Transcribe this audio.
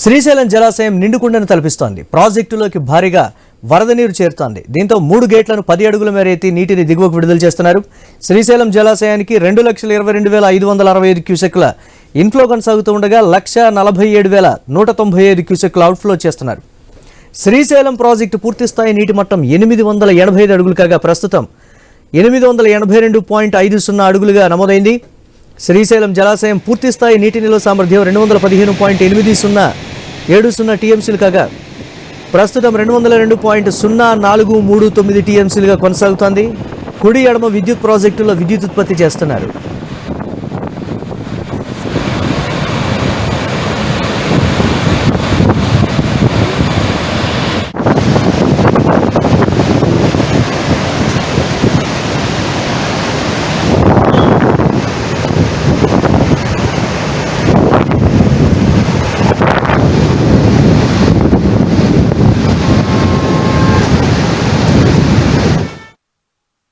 శ్రీశైలం జలాశయం నిండుకుండను తలపిస్తోంది. ప్రాజెక్టులోకి భారీగా వరద నీరు చేరుతోంది. దీంతో 3 గేట్లను 10 అడుగుల మేర ఎత్తి నీటిని దిగువకు విడుదల చేస్తున్నారు. శ్రీశైలం జలాశయానికి 2,22,565 క్యూసెక్ల ఇన్ఫ్లో కొనసాగుతూ ఉండగా 1,47,195 క్యూసెక్ల అవుట్ఫ్లో చేస్తున్నారు. శ్రీశైలం ప్రాజెక్టు పూర్తిస్థాయి నీటి మట్టం 885 అడుగులు కాగా ప్రస్తుతం 882.50 అడుగులుగా నమోదైంది. శ్రీశైలం జలాశయం పూర్తిస్థాయి నీటి నిల్వ సామర్థ్యం 215.8070 టీఎంసీలు కాగా ప్రస్తుతం 202.0439 టీఎంసీలుగా కొనసాగుతోంది. కుడి ఎడమ విద్యుత్ ప్రాజెక్టుల్లో విద్యుత్ ఉత్పత్తి చేస్తున్నారు.